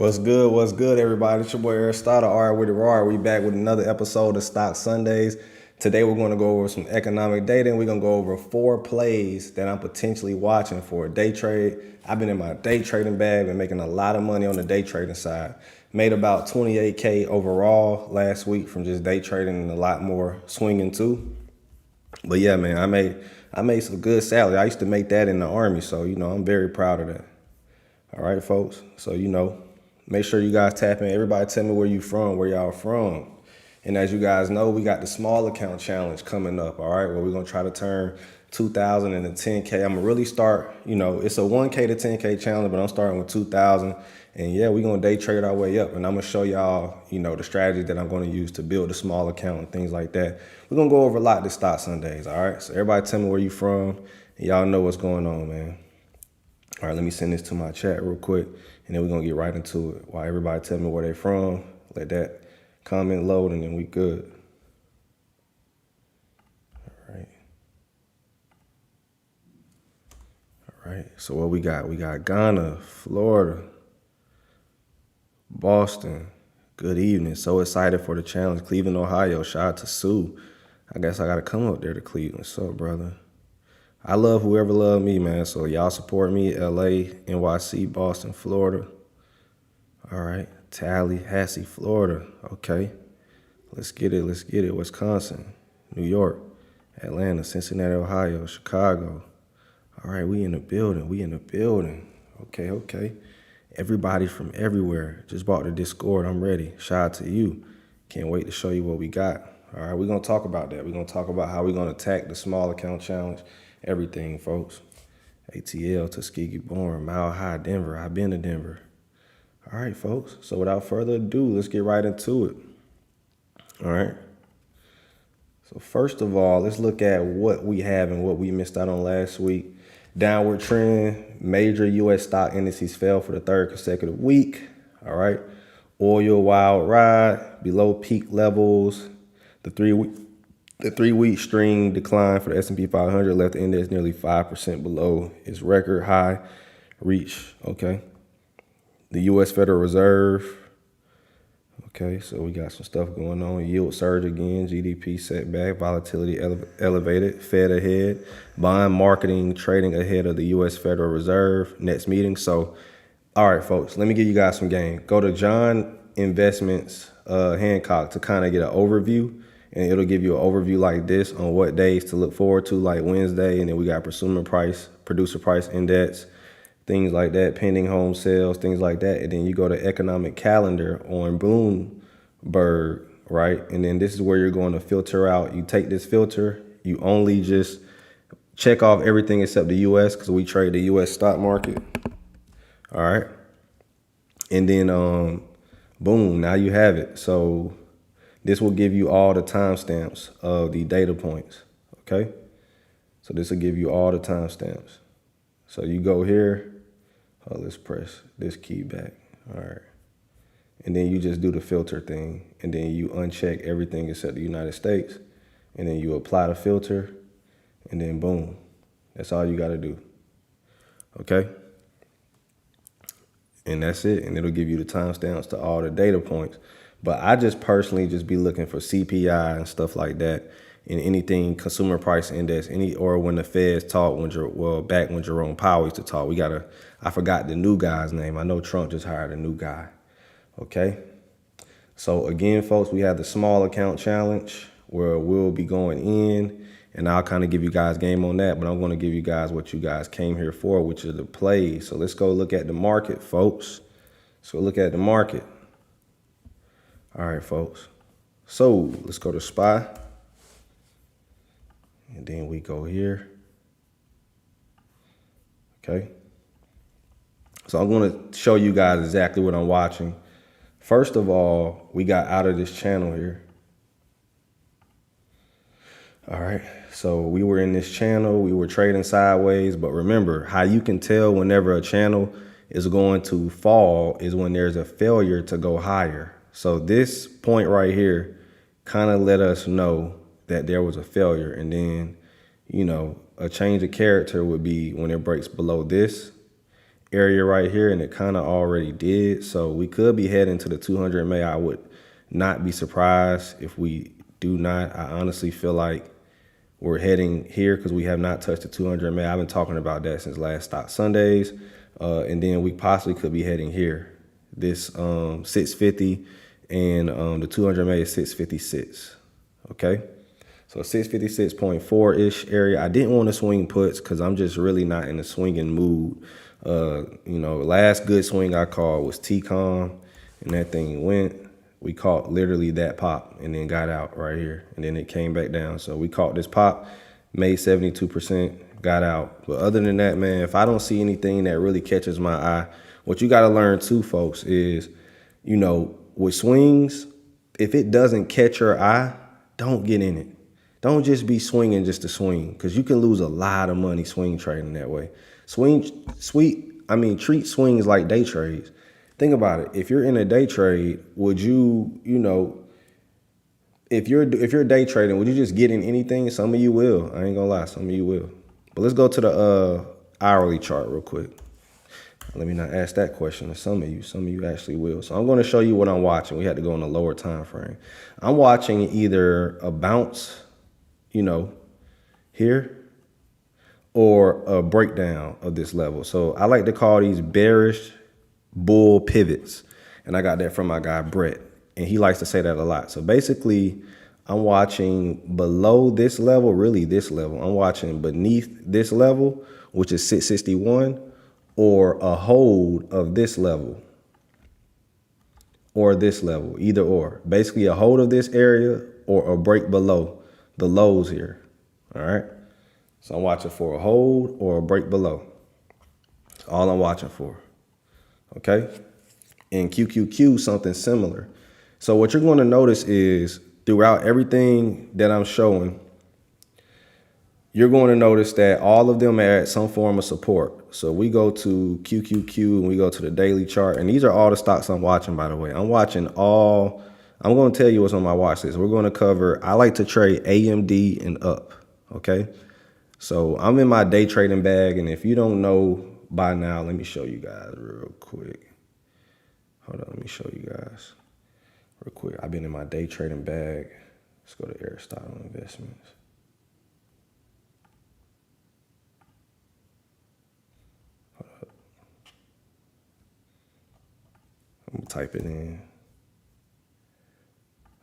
What's good, everybody? It's your boy Aristotle, R with the RAR. We back with another episode of Stock Sundays. Today we're going to go over some economic data, and we're going to go over 4 plays that I'm potentially watching for a day trade. I've been in my day trading bag and making a lot of money on the day trading side. Made about 28K overall last week from just day trading and a lot more swinging too. But yeah, man, I made some good salary. I used to make that in the Army, so I'm very proud of that. All right, folks. So make sure you guys tap in. Everybody tell me where you from, where y'all from. And as you guys know, we got the small account challenge coming up, all right, where we're going to try to turn 2,000 into 10K. I'm going to really start, it's a 1K to 10K challenge, but I'm starting with 2,000. And yeah, we're going to day trade our way up. And I'm going to show y'all, the strategy that I'm going to use to build a small account and things like that. We're going to go over a lot this Stock Sundays, all right? So everybody tell me where you from, and y'all know what's going on, man. All right, let me send this to my chat real quick, and then we're going to get right into it. While everybody tell me where they from, let that comment load, and then we good. All right, so what we got? We got Ghana, Florida, Boston. Good evening. So excited for the challenge. Cleveland, Ohio. Shout out to Sue. I guess I got to come up there to Cleveland. What's up, brother? I love whoever love me, man. So y'all support me. LA, NYC, Boston, Florida. All right. Tallahassee, Florida. Okay. Let's get it. Let's get it. Wisconsin, New York, Atlanta, Cincinnati, Ohio, Chicago. All right. We in the building. We in the building. Okay. Okay. Everybody from everywhere just bought the Discord. I'm ready. Shout out to you. Can't wait to show you what we got. All right. We're going to talk about that. We're going to talk about how we're going to attack the small account challenge. Everything, folks. ATL, Tuskegee born, Mile High, Denver. I've been to Denver. All right, folks. So without further ado, let's get right into it. All right. So first of all, let's look at what we have and what we missed out on last week. Downward trend. Major U.S. stock indices fell for the 3rd consecutive week. All right. Oil wild ride below peak levels. The 3-week string decline for the S&P 500 left the index nearly 5% below its record high reach. Okay. The U.S. Federal Reserve. Okay, so we got some stuff going on. Yield surge again. GDP setback. Volatility elevated. Fed ahead. Bond marketing trading ahead of the U.S. Federal Reserve next meeting. So, all right, folks, let me give you guys some game. Go to John Investments Hancock to kind of get an overview. And it'll give you an overview like this on what days to look forward to, like Wednesday. And then we got producer price index, things like that, pending home sales, things like that. And then you go to economic calendar on Bloomberg, right? And then this is where you're going to filter out. You take this filter, you only just check off everything except the U.S. because we trade the U.S. stock market. All right. And then, boom, now you have it. So this will give you all the timestamps of the data points, okay? So this will give you all the timestamps. So you go here, let's press this key back, all right. And then you just do the filter thing, and then you uncheck everything except the United States, and then you apply the filter, and then boom. That's all you gotta do, okay? And that's it, and it'll give you the timestamps to all the data points. But I just personally just be looking for CPI and stuff like that in anything consumer price index, or when the Feds talk, back when Jerome Powell used to talk. I forgot the new guy's name. I know Trump just hired a new guy. Okay. So again, folks, we have the small account challenge where we'll be going in, and I'll kind of give you guys game on that, but I'm going to give you guys what you guys came here for, which is the plays. So let's go look at the market, folks. So look at the market. All right, folks. So let's go to SPY. And then we go here. Okay. So I'm going to show you guys exactly what I'm watching. First of all, we got out of this channel here. All right. So we were in this channel. We were trading sideways. But remember, how you can tell whenever a channel is going to fall is when there's a failure to go higher. So this point right here kind of let us know that there was a failure. And then, a change of character would be when it breaks below this area right here, and it kind of already did. So we could be heading to the 200 MA. I would not be surprised if we do not. I honestly feel like we're heading here because we have not touched the 200 MA. I've been talking about that since last Stock Sundays. And then we possibly could be heading here. This 650 and the 200 MA is 656. Okay. So 656.4-ish area. I didn't want to swing puts because I'm just really not in a swinging mood. Last good swing I called was T-Com, and that thing went. We caught literally that pop and then got out right here, and then it came back down. So we caught this pop, made 72%, got out. But other than that, man, if I don't see anything that really catches my eye, what you got to learn too, folks, is, with swings, if it doesn't catch your eye, don't get in it. Don't just be swinging just to swing, because you can lose a lot of money swing trading that way. Treat swings like day trades. Think about it. If you're in a day trade, would you, if you're day trading, would you just get in anything? Some of you will. I ain't gonna lie, some of you will. But let's go to the hourly chart real quick. Let me not ask that question to some of you. Some of you actually will. So I'm going to show you what I'm watching. We had to go in a lower time frame. I'm watching either a bounce, here, or a breakdown of this level. So I like to call these bearish bull pivots. And I got that from my guy, Brett. And he likes to say that a lot. So basically, I'm watching below this level, really this level. I'm watching beneath this level, which is 661, or a hold of this level, or this level, either or. Basically a hold of this area or a break below the lows here. All right. So I'm watching for a hold or a break below. That's all I'm watching for. Okay. In QQQ, something similar. So what you're going to notice is throughout everything that I'm showing, you're going to notice that all of them are at some form of support. So we go to QQQ and we go to the daily chart. And these are all the stocks I'm watching, by the way. I'm going to tell you what's on my watch list. We're going to cover, I like to trade AMD and up. Okay. So I'm in my day trading bag. And if you don't know by now, let me show you guys real quick. Hold on. Let me show you guys real quick. I've been in my day trading bag. Let's go to Aristotle Investments. I'm gonna type it in.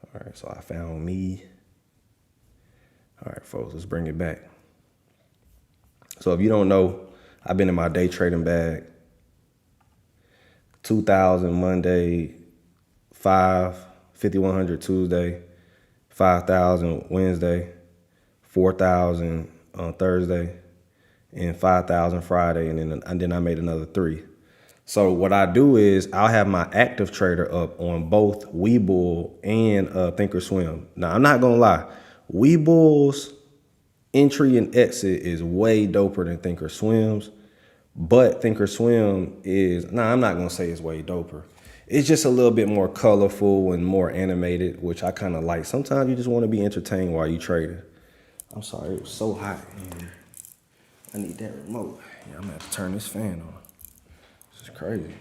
All right, so I found me. All right, folks, let's bring it back. So if you don't know, I've been in my day trading bag. 2,000 Monday, 5,100 Tuesday, 5,000 Wednesday, 4,000 on Thursday, and 5,000 Friday, and then I made another 3. So what I do is I'll have my active trader up on both Webull and Thinkorswim. Now, I'm not going to lie. Webull's entry and exit is way doper than Thinkorswim's. But Thinkorswim is, I'm not going to say it's way doper. It's just a little bit more colorful and more animated, which I kind of like. Sometimes you just want to be entertained while you trading. I'm sorry, it was so hot in here. I need that remote. Yeah, I'm going to have to turn this fan on. This is crazy.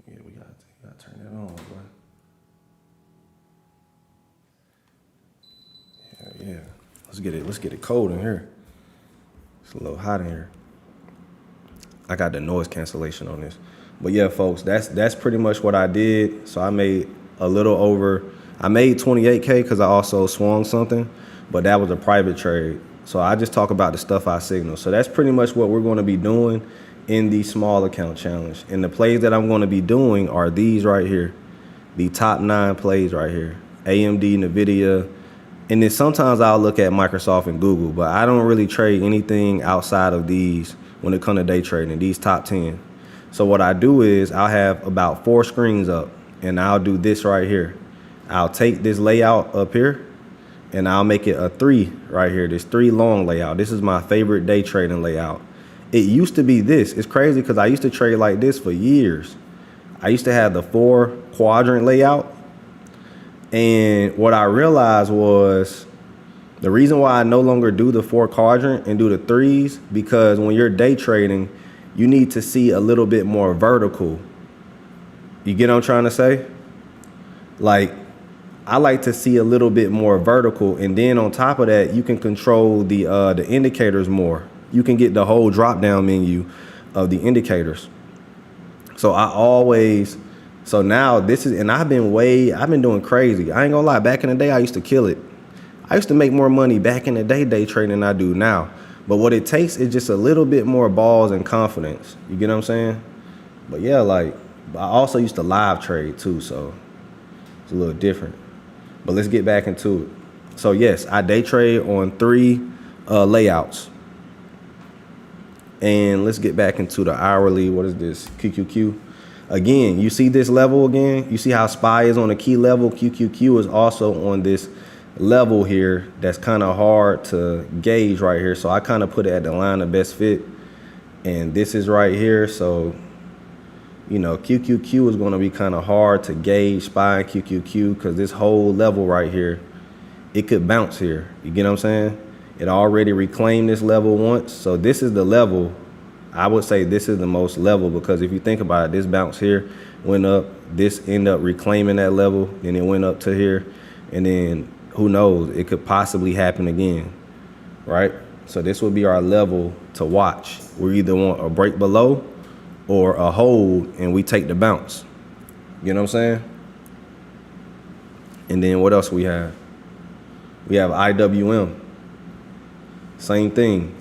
Yeah, we gotta turn that on, bro. Yeah. Let's get it cold in here. It's a little hot in here. I got the noise cancellation on this. But yeah, folks, that's pretty much what I did. So I made a little over, I made 28K because I also swung something, but that was a private trade. So I just talk about the stuff I signal. So that's pretty much what we're going to be doing in the small account challenge. And the plays that I'm going to be doing are these right here. The top 9 plays right here. AMD, NVIDIA. And then sometimes I'll look at Microsoft and Google, but I don't really trade anything outside of these when it comes to day trading, these top 10. So what I do is I'll have about 4 screens up and I'll do this right here. I'll take this layout up here and I'll make it a 3 right here, this 3 long layout. This is my favorite day trading layout. It used to be this. It's crazy because I used to trade like this for years. I used to have the 4 quadrant layout. And what I realized was the reason why I no longer do the 4 quadrant and do the 3s, because when you're day trading, you need to see a little bit more vertical. You get what I'm trying to say? Like, I like to see a little bit more vertical, and then on top of that, you can control the indicators more. You can get the whole drop down menu of the indicators. So so now this is, and I've been doing crazy. I ain't gonna lie, back in the day, I used to kill it. I used to make more money back in the day trading than I do now. But what it takes is just a little bit more balls and confidence. You get what I'm saying? But yeah, like, I also used to live trade too, so it's a little different. But let's get back into it. So yes, I day trade on 3 layouts. And let's get back into the hourly. What is this? QQQ. Again, you see this level again? You see how SPY is on a key level? QQQ is also on this level here that's kind of hard to gauge right here. So I kind of put it at the line of best fit. And this is right here. So, you know, QQQ is going to be kind of hard to gauge SPY and QQQ because this whole level right here, it could bounce here. You get what I'm saying? It already reclaimed this level once. So this is the level. I would say this is the most level because if you think about it, this bounce here went up, this ended up reclaiming that level, then it went up to here, and then who knows, it could possibly happen again, right? So this would be our level to watch. We either want a break below or a hold and we take the bounce. You know what I'm saying? And then what else we have? We have IWM. Same thing.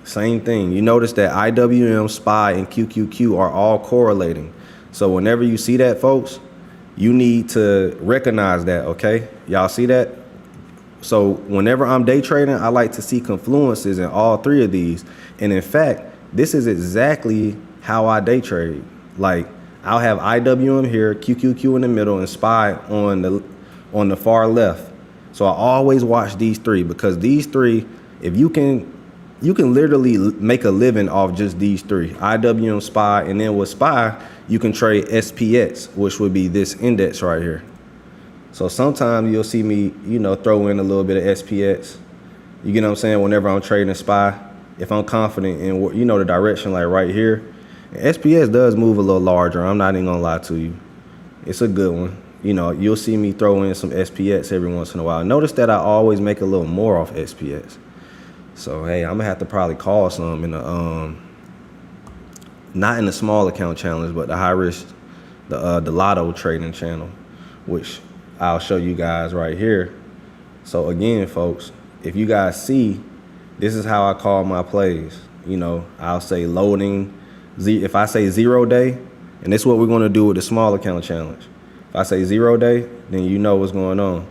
Same thing. You notice that IWM, SPY, and QQQ are all correlating. So whenever you see that, folks, you need to recognize that, okay? Y'all see that? So whenever I'm day trading, I like to see confluences in all 3 of these. And in fact, this is exactly how I day trade. Like, I'll have IWM here, QQQ in the middle, and SPY on the far left. So I always watch these 3 because these 3, if you can literally make a living off just these 3, IWM, SPY, and then with SPY, you can trade SPX, which would be this index right here. So sometimes you'll see me, you know, throw in a little bit of SPX. You get what I'm saying? Whenever I'm trading SPY, if I'm confident in, you know, the direction, like right here. And SPX does move a little larger. I'm not even gonna lie to you. It's a good one. You know, you'll see me throw in some SPX every once in a while. Notice that I always make a little more off SPX. So, hey, I'm gonna have to probably call some in the, not in the small account challenge, but the high risk, the lotto trading channel, which I'll show you guys right here. So again, folks, if you guys see, this is how I call my plays. You know, I'll say loading, if I say 0 day, and this is what we're gonna do with the small account challenge. If I say 0 day, then you know what's going on.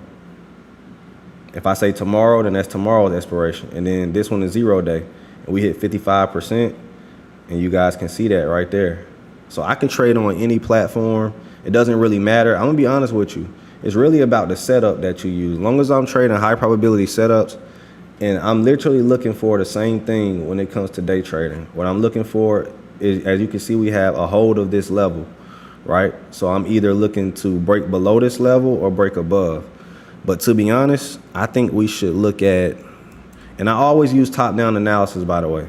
If I say tomorrow, then that's tomorrow's expiration. And then this one is 0 day. And we hit 55%. And you guys can see that right there. So I can trade on any platform. It doesn't really matter. I'm gonna be honest with you. It's really about the setup that you use. As long as I'm trading high probability setups, and I'm literally looking for the same thing when it comes to day trading. What I'm looking for is, as you can see, we have a hold of this level, right? So I'm either looking to break below this level or break above. But to be honest, I think we should look at, and I always use top-down analysis, by the way.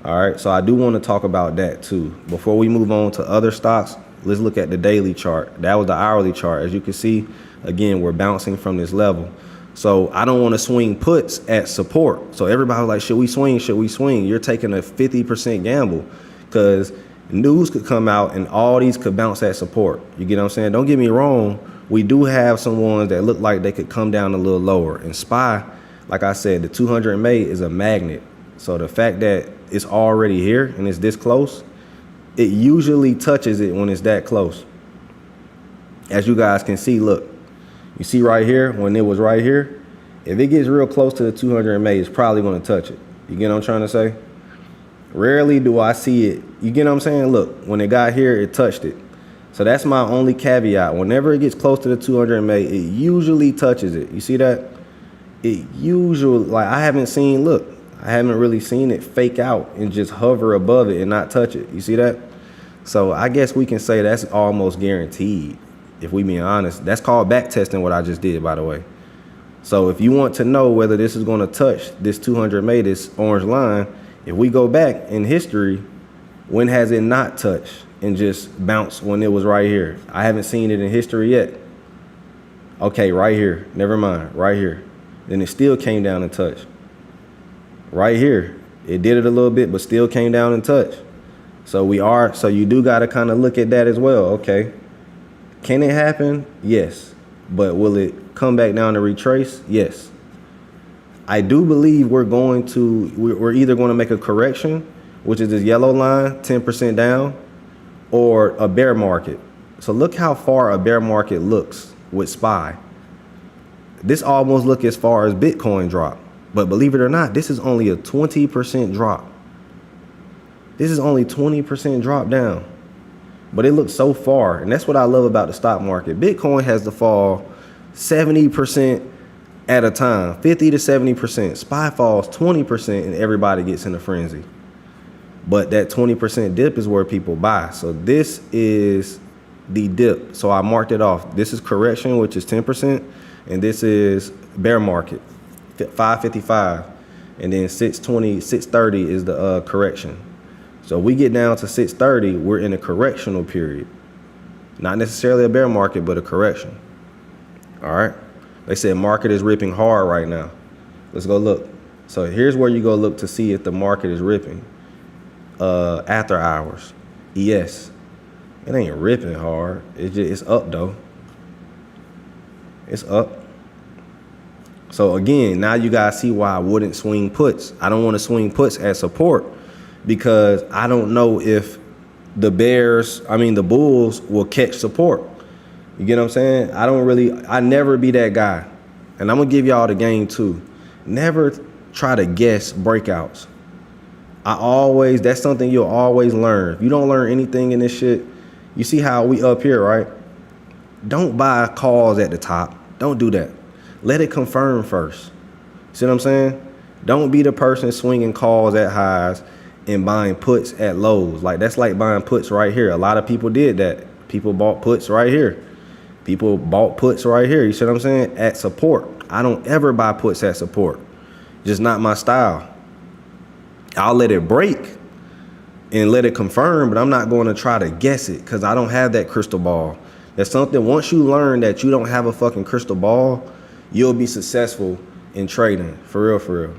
All right, so I do want to talk about that too. Before we move on to other stocks, let's look at the daily chart. That was the hourly chart. As you can see, again, we're bouncing from this level. So I don't want to swing puts at support. So everybody was like, should we swing? Should we swing? You're taking a 50% gamble because news could come out and all these could bounce at support. You get what I'm saying? Don't get me wrong. We do have some ones that look like they could come down a little lower. And SPY, like I said, the 200 MA is a magnet. So the fact that it's already here and it's this close, it usually touches it when it's that close. As you guys can see, look, you see right here, when it was right here, if it gets real close to the 200 MA, it's probably going to touch it. You get what I'm trying to say? Rarely do I see it. You get what I'm saying? Look, when it got here, it touched it. So that's my only caveat. Whenever it gets close to the 200 MA, it usually touches it. You see that? It usually, like I haven't really seen it fake out and just hover above it and not touch it. You see that? So I guess we can say that's almost guaranteed. If we being honest, that's called back testing what I just did, by the way. So if you want to know whether this is going to touch this 200 MA, this orange line, If we go back in history, when has it not touched and just bounced when it was right here? I haven't seen it in history yet. Okay, right here. Never mind. Right here. Then it still came down and touched. Right here. It did it a little bit, but still came down and touched. So you do got to kind of look at that as well. Okay. Can it happen? Yes. But will it come back down to retrace? Yes. I do believe we're either going to make a correction, which is this yellow line, 10% down, or a bear market. So look how far a bear market looks with SPY. This almost look as far as Bitcoin drop. But believe it or not, this is only a 20% drop. This is only 20% drop down. But it looks so far. And that's what I love about the stock market. Bitcoin has to fall 70% at a time, 50 to 70%. SPY falls 20% and everybody gets in a frenzy. But that 20% dip is where people buy. So this is the dip. So I marked it off. This is correction, which is 10%. And this is bear market, 555. And then 620, 630 is the correction. So we get down to 630, we're in a correctional period. Not necessarily a bear market, but a correction. All right. They said market is ripping hard right now. Let's go look. So here's where you go look to see if the market is ripping. After hours, ES. It ain't ripping hard. It's up though. It's up. So again, now you guys see why I wouldn't swing puts. I don't want to swing puts at support because I don't know if the bulls will catch support. You get what I'm saying? I never be that guy. And I'm going to give y'all the game too. Never try to guess breakouts. That's something you'll always learn. If you don't learn anything in this shit, you see how we up here, right? Don't buy calls at the top. Don't do that. Let it confirm first. See what I'm saying? Don't be the person swinging calls at highs and buying puts at lows. Like that's like buying puts right here. A lot of people did that. People bought puts right here. People bought puts right here. You see what I'm saying? At support. I don't ever buy puts at support. Just not my style. I'll let it break and let it confirm, but I'm not going to try to guess it because I don't have that crystal ball. That's something, once you learn that you don't have a fucking crystal ball, you'll be successful in trading. For real, for real.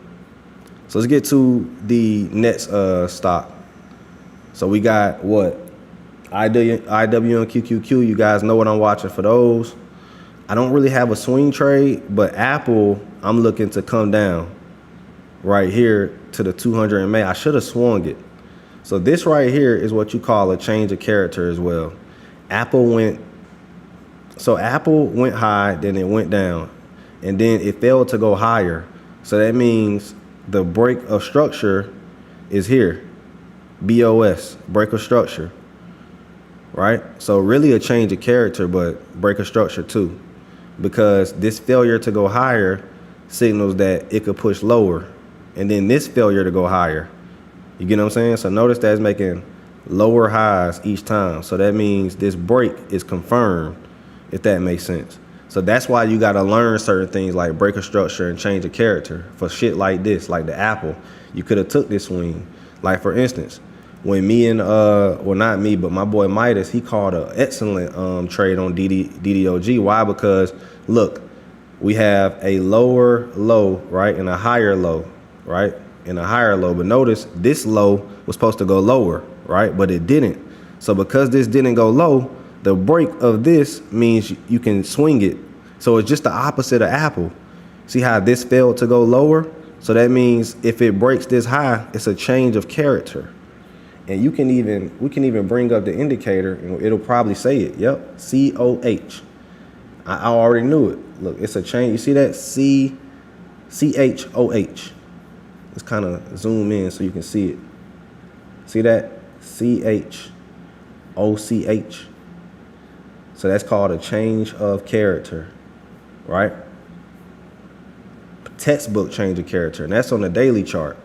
So let's get to the next stock. So we got what? IW and QQQ. You guys know what I'm watching for those. I don't really have a swing trade, but Apple, I'm looking to come down right here to the 200 MA. I should have swung it. So this right here is what you call a change of character as well. Apple went high, then it went down, and then it failed to go higher. So that means the break of structure is here. BOS, break of structure, right? So really a change of character, but break of structure too, because this failure to go higher signals that it could push lower, and then this failure to go higher. You get what I'm saying? So notice that it's making lower highs each time. So that means this break is confirmed, if that makes sense. So that's why you got to learn certain things like break of structure and change of character for shit like this, like the Apple. You could have took this swing. Like for instance, when me and, well not me, but my boy Midas, he called an excellent trade on DDOG. Why? Because look, we have a lower low, right, and a higher low, right, and a higher low. But notice this low was supposed to go lower, right, but it didn't. So because this didn't go low, the break of this means you can swing it. So it's just the opposite of Apple. See how this failed to go lower? So that means if it breaks this high, it's a change of character. And we can even bring up the indicator and it'll probably say it. Yep, COH. I already knew it. Look, it's a change. You see that? CHOH. Let's kind of zoom in so you can see it. See that? CHOCH. So that's called a change of character, right? Textbook change of character, and that's on the daily chart.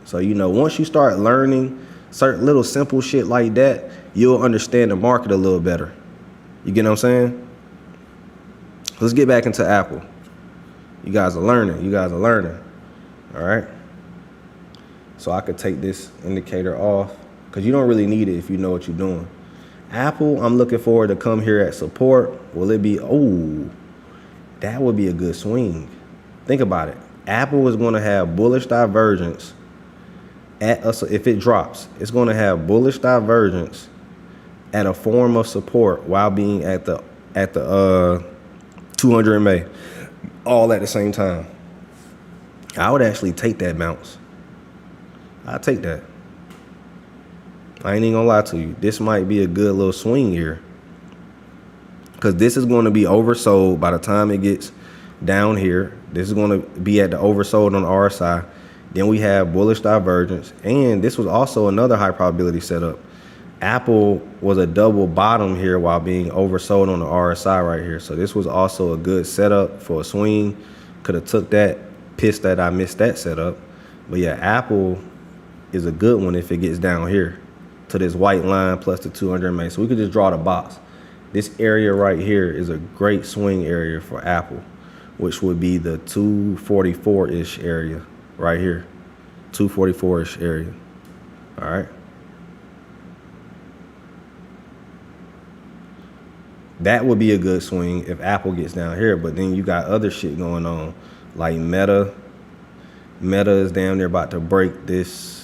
So, you know, once you start learning certain little simple shit like that, you'll understand the market a little better. You get what I'm saying? Let's get back into Apple. You guys are learning. All right. So I could take this indicator off because you don't really need it if you know what you're doing. Apple, I'm looking forward to come here at support. Will it be, oh, that would be a good swing. Think about it. Apple is going to have bullish divergence at us. If it drops, it's going to have bullish divergence at a form of support while being at the 200 MA all at the same time. I would actually take that bounce. I'll take that. I ain't even gonna lie to you. This might be a good little swing here, because this is going to be oversold by the time it gets down here. This is going to be at the oversold on the RSI. Then we have bullish divergence, and this was also another high probability setup. Apple was a double bottom here while being oversold on the RSI right here. So this was also a good setup for a swing. Could have took that. Pissed that I missed that setup. But yeah, Apple is a good one if it gets down here to this white line plus the 200 MA. So we could just draw the box. This area right here is a great swing area for Apple, which would be the 244-ish area right here. 244-ish area. All right. That would be a good swing if Apple gets down here. But then you got other shit going on, like Meta. Meta is damn near about to break this,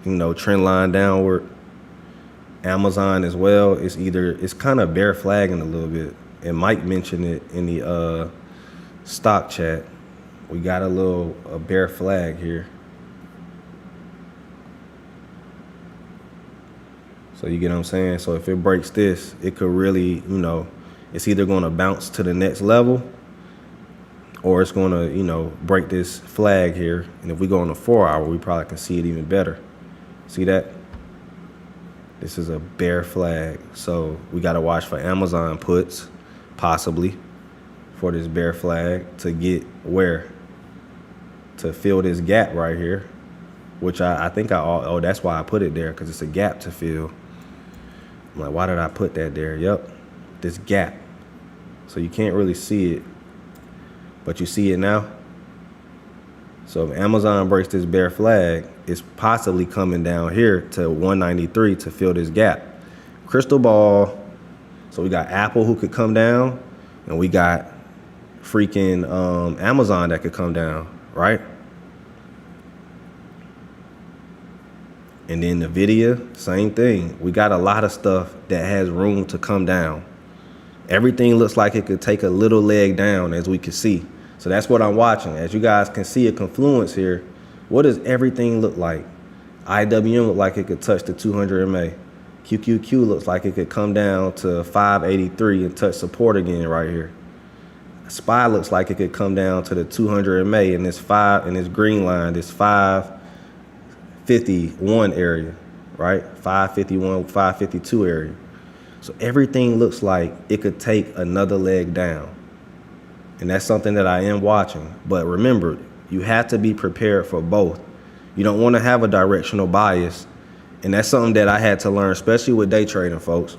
trend line downward. Amazon as well. It's kind of bear flagging a little bit. And Mike mentioned it in the stock chat. We got a bear flag here. So you get what I'm saying? So if it breaks this, it could really, it's either going to bounce to the next level, or it's going to, break this flag here. And if we go on the 4-hour, we probably can see it even better. See that? This is a bear flag. So we got to watch for Amazon puts, possibly, for this bear flag to get where? To fill this gap right here, which I think that's why I put it there, because it's a gap to fill. I'm like, why did I put that there? Yep, this gap. So you can't really see it, but you see it now. So if Amazon breaks this bear flag, it's possibly coming down here to 193 to fill this gap. Crystal ball. So we got Apple who could come down, and we got freaking Amazon that could come down, right? And then NVIDIA, same thing. We got a lot of stuff that has room to come down. Everything looks like it could take a little leg down, as we can see. So that's what I'm watching. As you guys can see a confluence here, what does everything look like? IWM look like it could touch the 200 MA. QQQ looks like it could come down to 583 and touch support again right here. SPY looks like it could come down to the 200 MA in this green line, this 551 area, right? 551, 552 area. So everything looks like it could take another leg down. And that's something that I am watching. But remember, you have to be prepared for both. You don't want to have a directional bias. And that's something that I had to learn, especially with day trading, folks.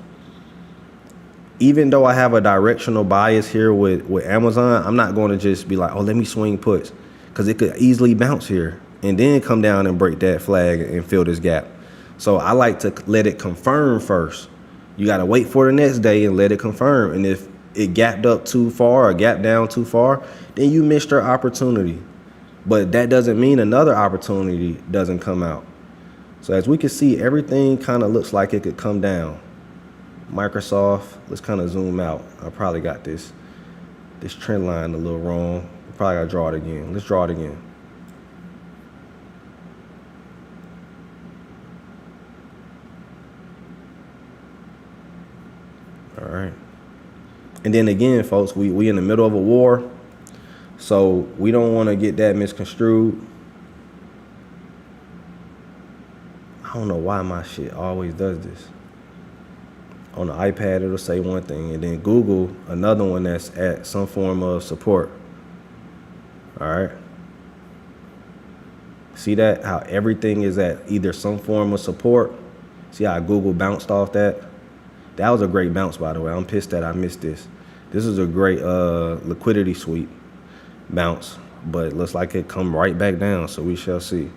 Even though I have a directional bias here with Amazon, I'm not going to just be like, oh, let me swing puts, because it could easily bounce here and then come down and break that flag and fill this gap. So I like to let it confirm first. You got to wait for the next day and let it confirm. And if it gapped up too far or gapped down too far, then you missed your opportunity. But that doesn't mean another opportunity doesn't come out. So as we can see, everything kind of looks like it could come down. Microsoft, let's kind of zoom out. I probably got this trend line a little wrong. Probably got to draw it again. Let's draw it again. All right. And then again, folks, we in the middle of a war, so we don't want to get that misconstrued. I don't know why my shit always does this. On the iPad, it'll say one thing, and then Google another one that's at some form of support. All right. See that? How everything is at either some form of support. See how Google bounced off that? That was a great bounce, by the way. I'm pissed that I missed this. This is a great liquidity sweep bounce, but it looks like it come right back down, so we shall see.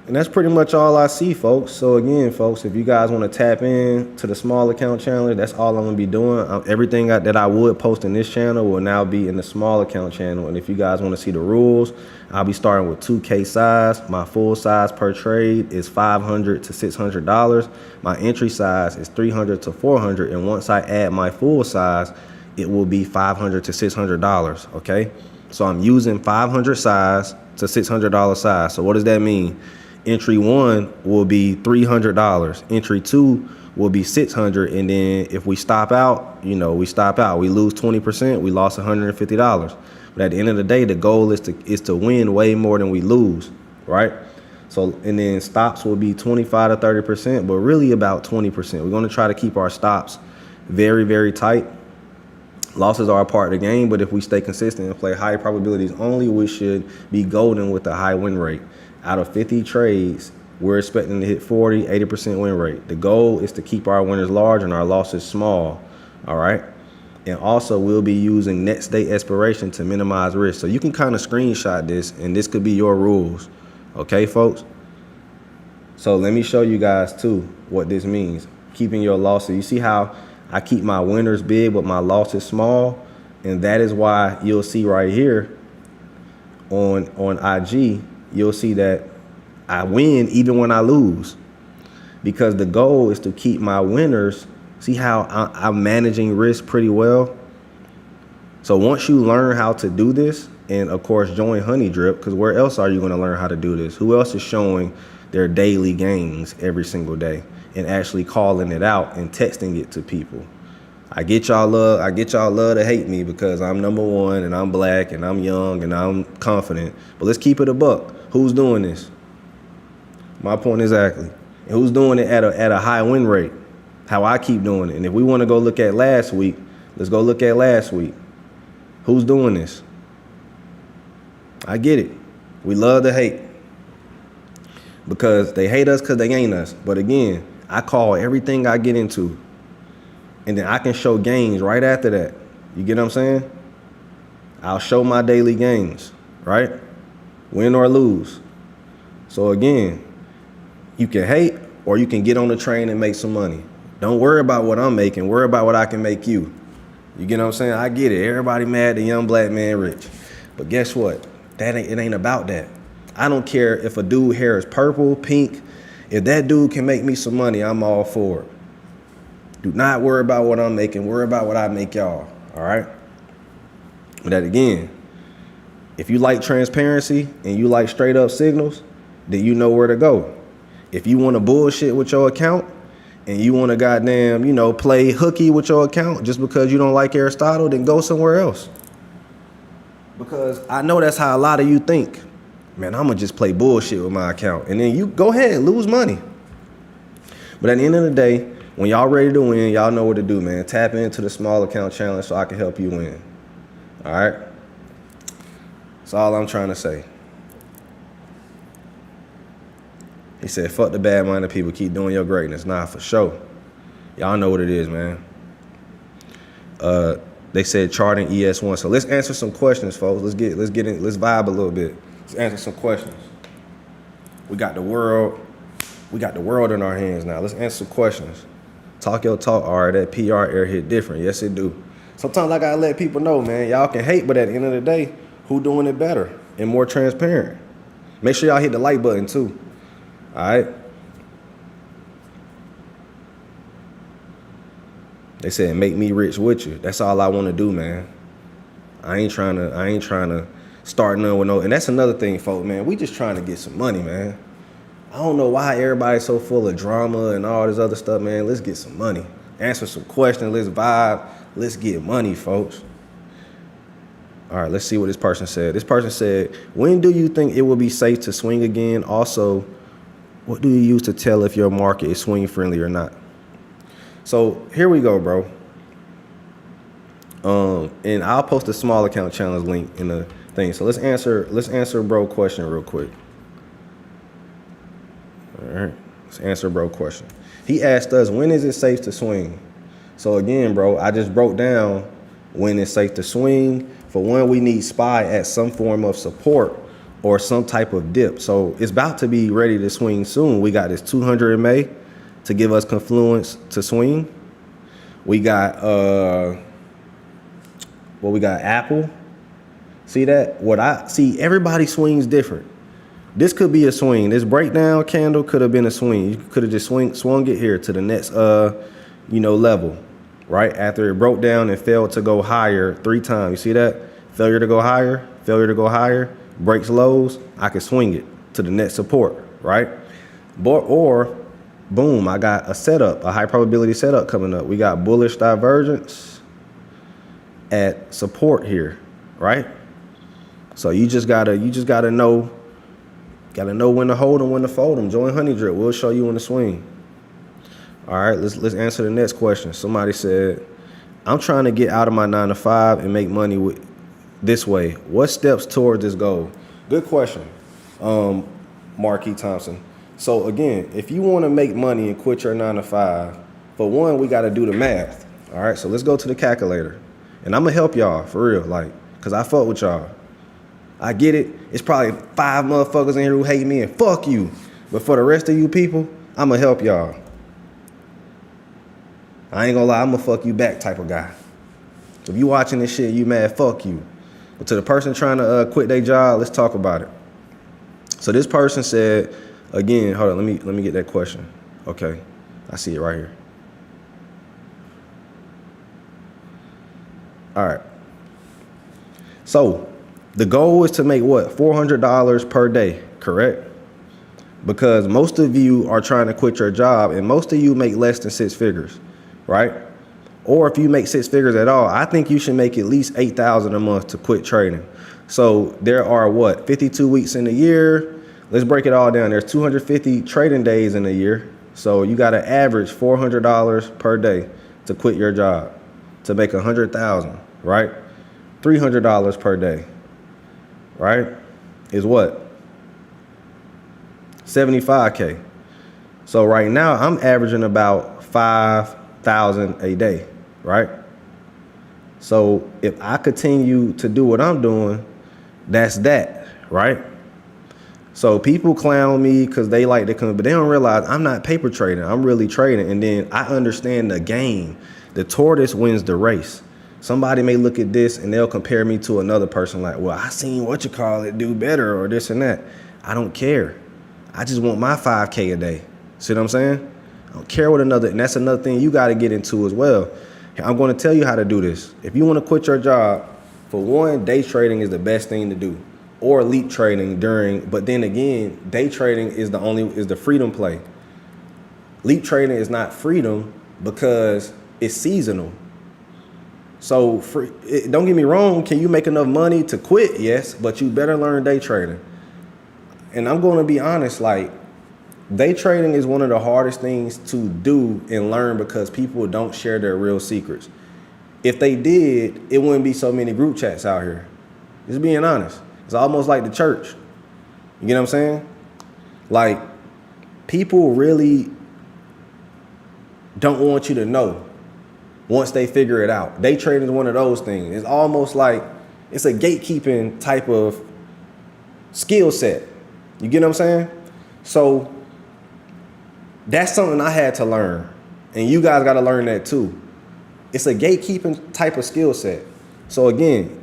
And that's pretty much all I see, folks. So again, folks, if you guys want to tap in to the small account challenge, that's all I'm going to be doing. Everything that I would post in this channel will now be in the small account channel. And if you guys want to see the rules, I'll be starting with 2K size. My full size per trade is $500 to $600. My entry size is $300 to $400. And once I add my full size, it will be $500 to $600. Okay. So I'm using 500 size to $600 size. So what does that mean? Entry 1 will be $300. Entry 2 will be $600. And then if we stop out, we stop out. We lose 20%. We lost $150. But at the end of the day, the goal is to win way more than we lose, right? So, and then stops will be 25 to 30%, but really about 20%. We're going to try to keep our stops very, very tight. Losses are a part of the game, but if we stay consistent and play high probabilities only, we should be golden with a high win rate. Out of 50 trades, we're expecting to hit 40, 80% win rate. The goal is to keep our winners large and our losses small, all right? And also, we'll be using next day expiration to minimize risk. So you can kind of screenshot this, and this could be your rules, okay, folks? So let me show you guys, too, what this means. Keeping your losses. You see how I keep my winners big, but my losses small? And that is why you'll see right here on IG, you'll see that I win even when I lose, because the goal is to keep my winners. See how I'm managing risk pretty well? So once you learn how to do this, and of course join Honey Drip, because where else are you going to learn how to do this? Who else is showing their daily gains every single day and actually calling it out and texting it to people? I get y'all love to hate me because I'm number one and I'm black and I'm young and I'm confident. But let's keep it a buck. Who's doing this? My point exactly. And who's doing it at a high win rate? How I keep doing it. And if we want to go look at last week, let's go look at last week. Who's doing this? I get it. We love to hate because they hate us because they ain't us. But again, I call everything I get into, and then I can show gains right after that. You get what I'm saying? I'll show my daily gains, right? Win or lose. So again, you can hate or you can get on the train and make some money. Don't worry about what I'm making. Worry about what I can make you. You get what I'm saying? I get it. Everybody mad the young black man rich. But guess what? It ain't about that. I don't care if a dude hair is purple, pink. If that dude can make me some money, I'm all for it. Do not worry about what I'm making. Worry about what I make y'all. All right? But that again, if you like transparency and you like straight up signals, then you know where to go. If you want to bullshit with your account and you want to goddamn, play hooky with your account just because you don't like Aristotle, then go somewhere else. Because I know that's how a lot of you think. Man, I'm going to just play bullshit with my account. And then you go ahead and lose money. But at the end of the day, when y'all ready to win, y'all know what to do, man. Tap into the small account challenge so I can help you win. All right? That's all I'm trying to say. He said, fuck the bad-minded people. Keep doing your greatness. Nah, for sure. Y'all know what it is, man. They said charting ES1. So let's answer some questions, folks. Let's get in. Let's vibe a little bit. Let's answer some questions. We got the world in our hands now. Let's answer some questions. Talk your talk. All right, that PR air hit different. Yes, it do. Sometimes I gotta let people know, man. Y'all can hate, but at the end of the day, who doing it better and more transparent? Make sure y'all hit the like button too. All right. They said, make me rich with you. That's all I want to do, man. I ain't trying to start none with no. And that's another thing, folks, man. We just trying to get some money, man. I don't know why everybody's so full of drama and all this other stuff, man. Let's get some money. Answer some questions. Let's vibe. Let's get money, folks. All right, let's see what this person said. This person said, when do you think it will be safe to swing again? Also, what do you use to tell if your market is swing friendly or not? So here we go, bro. And I'll post the small account challenge link in the thing. So let's answer bro question real quick. All right, let's answer bro question. He asked us, when is it safe to swing? So again, bro, I just broke down when it's safe to swing. For one, we need SPY at some form of support or some type of dip. So it's about to be ready to swing soon. We got this 200 MA to give us confluence to swing. We got we got Apple. See that? What I see, everybody swings different. This could be a swing. This breakdown candle could have been a swing. You could have just swung it here to the next level, right? After it broke down and failed to go higher 3 times. You see that? Failure to go higher, failure to go higher, breaks lows, I could swing it to the next support, right? Or boom, I got a setup, a high probability setup coming up. We got bullish divergence at support here, right? So you just gotta know when to hold them, when to fold them. Join Honey Drip. We'll show you when to swing. All right, let's answer the next question. Somebody said, I'm trying to get out of my 9-to-5 and make money with this way. What steps towards this goal? Good question, Marquis Thompson. So again, if you want to make money and quit your 9-to-5, for one, we got to do the math. All right, so let's go to the calculator. And I'm going to help y'all, for real, because I fuck with y'all. I get it. It's probably 5 motherfuckers in here who hate me and fuck you. But for the rest of you people, I'm going to help y'all. I ain't gonna lie, I'm a fuck you back type of guy. So if you watching this shit, you mad, fuck you. But to the person trying to quit their job, let's talk about it. So this person said, again, hold on, let me get that question. Okay, I see it right here. All right. So the goal is to make what? $400 per day, correct? Because most of you are trying to quit your job and most of you make less than 6 figures, right? Or if you make 6 figures at all, I think you should make at least $8,000 a month to quit trading. So there are 52 weeks in a year. Let's break it all down. There's 250 trading days in a year. So you got to average $400 per day to quit your job to make $100,000, right? $300 per day, right? Is what? 75K. So right now I'm averaging about 5,000 a day, right? So if I continue to do what I'm doing, that's that, right? So people clown me because they like to come, but they don't realize I'm not paper trading. I'm really trading. And then I understand the game. The tortoise wins the race. Somebody may look at this and they'll compare me to another person like, well, I seen do better or this and that. I don't care. I just want my 5K a day. See what I'm saying? I don't care what another, and that's another thing you got to get into as well. I'm going to tell you how to do this. If you want to quit your job, for one, day trading is the best thing to do, or leap trading but then again, day trading is the freedom play. Leap trading is not freedom because it's seasonal. So don't get me wrong, can you make enough money to quit? Yes, but you better learn day trading. And I'm going to be honest, day trading is one of the hardest things to do and learn because people don't share their real secrets. If they did, it wouldn't be so many group chats out here. Just being honest. It's almost like the church. You get what I'm saying? People really don't want you to know once they figure it out. Day trading is one of those things. It's almost like it's a gatekeeping type of skill set. You get what I'm saying? So that's something I had to learn. And you guys got to learn that too. It's a gatekeeping type of skill set. So again,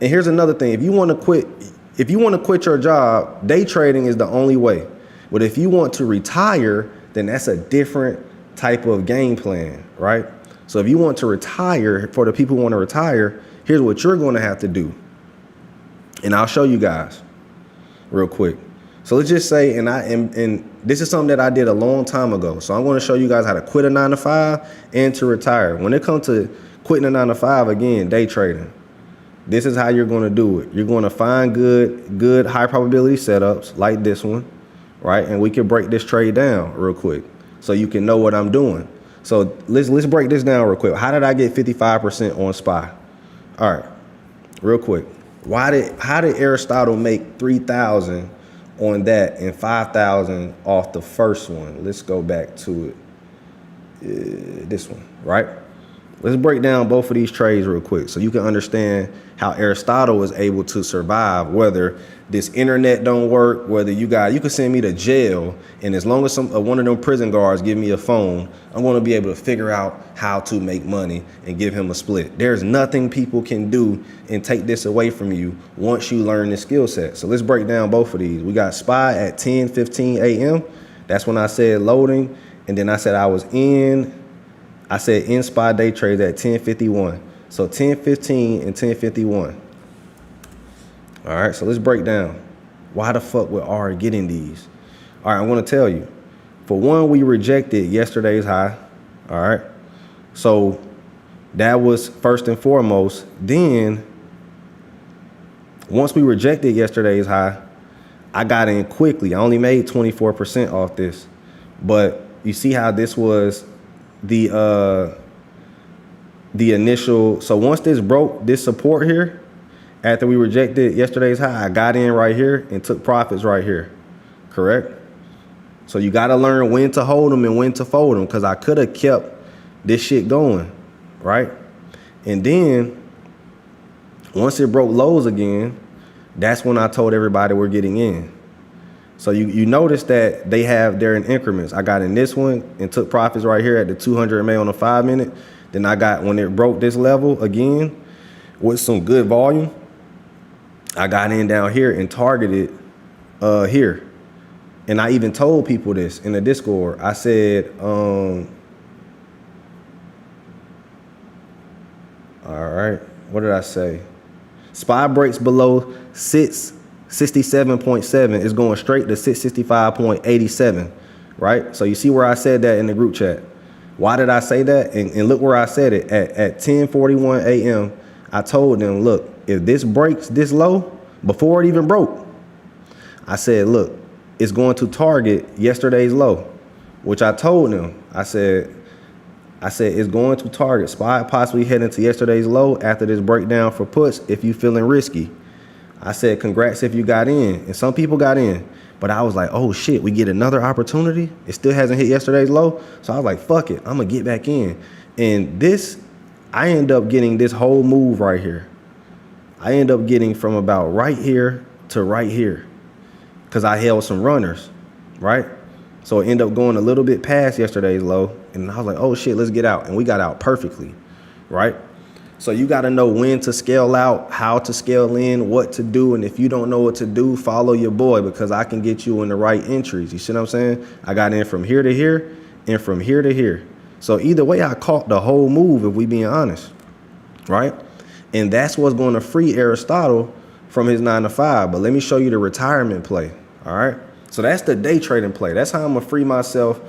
and here's another thing. If you want to quit your job, day trading is the only way. But if you want to retire, then that's a different type of game plan, right? So if you want to retire, for the people who want to retire, here's what you're going to have to do. And I'll show you guys real quick. So let's just say, and this is something that I did a long time ago. So I'm going to show you guys how to quit a 9-to-5 and to retire. When it comes to quitting a 9-to-5, again, day trading, this is how you're going to do it. You're going to find good high probability setups like this one, right? And we can break this trade down real quick so you can know what I'm doing. So let's break this down real quick. How did I get 55% on SPY? All right, real quick. How did Aristotle make 3,000 on that and 5,000 off the first one? Let's go back to it. This one, right? Let's break down both of these trades real quick so you can understand how Aristotle was able to survive, whether this internet don't work, whether you can send me to jail, and as long as one of them prison guards give me a phone, I'm going to be able to figure out how to make money and give him a split. There's nothing people can do and take this away from you once you learn this skill set. So let's break down both of these. We got SPY at 10:15 a.m. That's when I said loading, and then I said I said in SPY day trades at 10:51. So 10:15 and 10:51. All right, so let's break down. Why the fuck would R getting these? All right, I'm going to tell you. For one, we rejected yesterday's high. All right, so that was first and foremost. Then, once we rejected yesterday's high, I got in quickly. I only made 24% off this. But you see how this was the initial. So once this broke this support here, after we rejected yesterday's high, I got in right here and took profits right here. Correct? So you got to learn when to hold them and when to fold them, because I could have kept this shit going, right? And then once it broke lows again, that's when I told everybody we're getting in. So you notice that they're in increments. I got in this one and took profits right here at the 200 MA on the 5 minute. Then I got, when it broke this level again with some good volume, I got in down here and targeted here. And I even told people this in the Discord. I said, all right, what did I say? SPY breaks below 667.7 is going straight to 665.87, right? So you see where I said that in the group chat. Why did I say that? And look where I said it. At 10:41 a.m., I told them, look, if this breaks this low, before it even broke, I said, look, it's going to target yesterday's low, which I told them. I said it's going to target SPY, possibly heading to yesterday's low after this breakdown for puts if you feeling risky. I said, congrats if you got in. And some people got in. But I was like, oh, shit, we get another opportunity. It still hasn't hit yesterday's low. So I was like, fuck it. I'm going to get back in. And I end up getting this whole move right here. I end up getting from about right here to right here because I held some runners, right? So it ended up going a little bit past yesterday's low. And I was like, oh, shit, let's get out. And we got out perfectly, right? So you got to know when to scale out, how to scale in, what to do. And if you don't know what to do, follow your boy, because I can get you in the right entries. You see what I'm saying? I got in from here to here and from here to here. So either way, I caught the whole move, if we being honest, right? And that's what's going to free Aristotle from his 9 to 5. But let me show you the retirement play, all right? So that's the day trading play. That's how I'm going to free myself,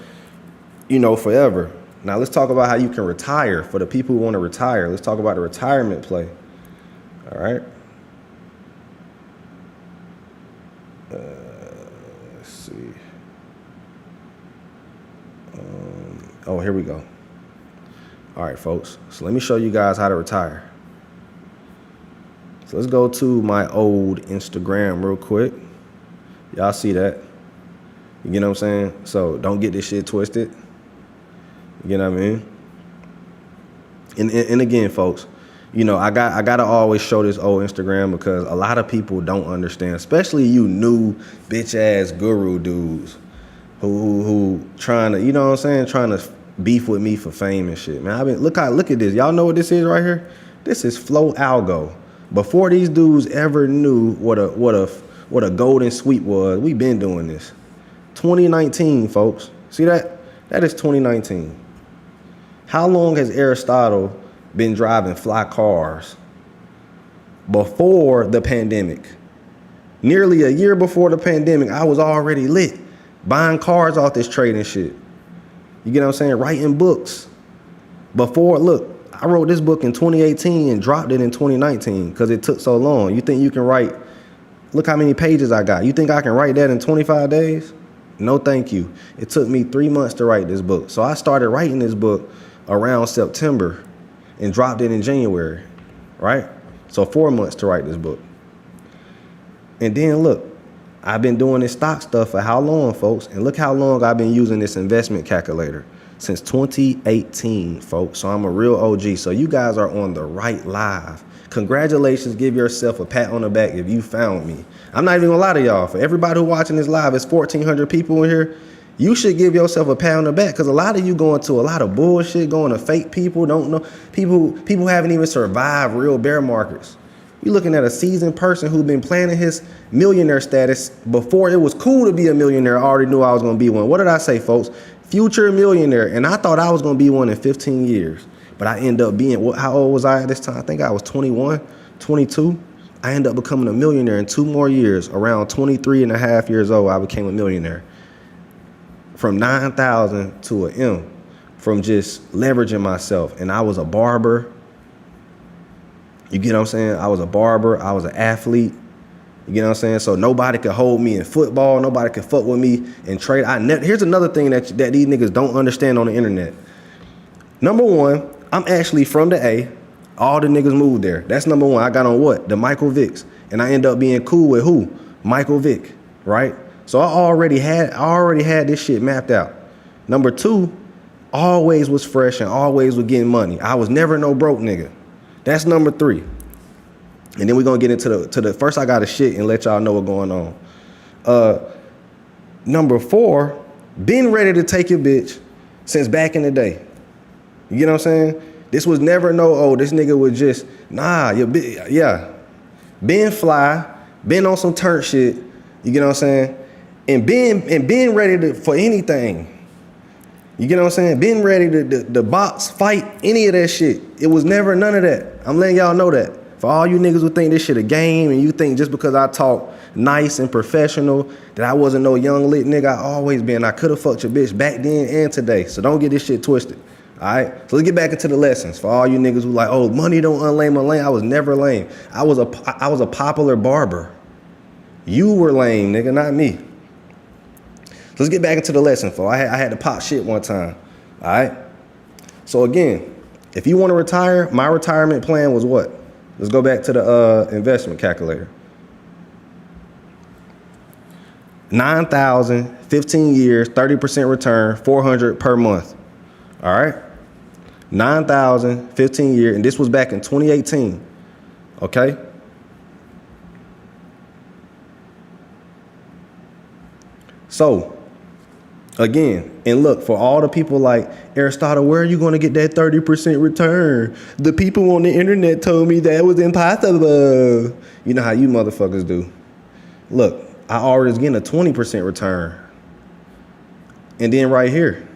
forever. Now let's talk about how you can retire. For the people who want to retire, let's talk about the retirement play. All right. Let's see. Oh, here we go. All right, folks. So let me show you guys how to retire. So let's go to my old Instagram real quick. Y'all see that? You get what I'm saying? So don't get this shit twisted. You know what I mean? And again, folks, I gotta always show this old Instagram because a lot of people don't understand, especially you new bitch ass guru dudes who trying to, trying to beef with me for fame and shit. Man, look at this. Y'all know what this is right here? This is Flow Algo. Before these dudes ever knew what a golden sweep was, we been doing this. 2019, folks. See that? That is 2019. How long has Aristotle been driving fly cars? Before the pandemic. Nearly a year before the pandemic, I was already lit, buying cars off this trading shit. You get what I'm saying? Writing books. Look, I wrote this book in 2018 and dropped it in 2019 because it took so long. You think you can write, look how many pages I got. You think I can write that in 25 days? No, thank you. It took me 3 months to write this book. So I started writing this book around September and dropped it in January, right? So 4 months to write this book. And then look, I've been doing this stock stuff for how long, folks? And look how long I've been using this investment calculator. since 2018, folks. So I'm a real OG. So you guys are on the right live. Congratulations. Give yourself a pat on the back if you found me. I'm not even gonna lie to y'all. For everybody who watching this live, it's 1,400 people in here. You should give yourself a pat on the back, because a lot of you going to a lot of bullshit, going to fake people, don't know people haven't even survived real bear markets. You're looking at a seasoned person who's been planning his millionaire status before it was cool to be a millionaire. I already knew I was gonna be one. What did I say, folks? Future millionaire. And I thought I was gonna be one in 15 years. But I ended up being, how old was I at this time? I think I was 21, 22. I ended up becoming a millionaire in 2 more years. Around 23 and a half years old, I became a millionaire. From 9,000 to an M, from just leveraging myself. And I was a barber. You get what I'm saying? I was a barber. I was an athlete. You get what I'm saying? So nobody could hold me in football. Nobody could fuck with me in trade. Here's another thing that these niggas don't understand on the internet. Number one, I'm actually from the A. All the niggas moved there. That's number one. I got on what? The Michael Vicks. And I end up being cool with who? Michael Vick, right? So I already had this shit mapped out. Number two, always was fresh and always was getting money. I was never no broke nigga. That's number three. And then we're gonna get into the first I gotta shit and let y'all know what's going on. Number four, been ready to take your bitch since back in the day. You get what I'm saying? This was never this nigga was just, yeah. Been fly, been on some turnt shit, you get what I'm saying? And being ready for anything. You get what I'm saying? Been ready to box, fight, any of that shit. It was never none of that. I'm letting y'all know that. For all you niggas who think this shit a game and you think just because I talk nice and professional that I wasn't no young lit nigga, I could have fucked your bitch back then and today. So don't get this shit twisted. All right, so let's get back into the lessons. For all you niggas who like, oh, money don't unlame a lame. I was never lame. I was a popular barber. You were lame, nigga, not me. So let's get back into the lesson. For I had to pop shit one time. All right. So again, if you want to retire, my retirement plan was what? Let's go back to the investment calculator. 9,000, 15 years, 30% return, 400 per month. All right. 9,000, 15 years, and this was back in 2018. Okay. So again, and look, for all the people like Aristotle, where are you going to get that 30% return? The people on the internet told me that was impossible. You know how you motherfuckers do. Look, I already was getting a 20% return. And then right here,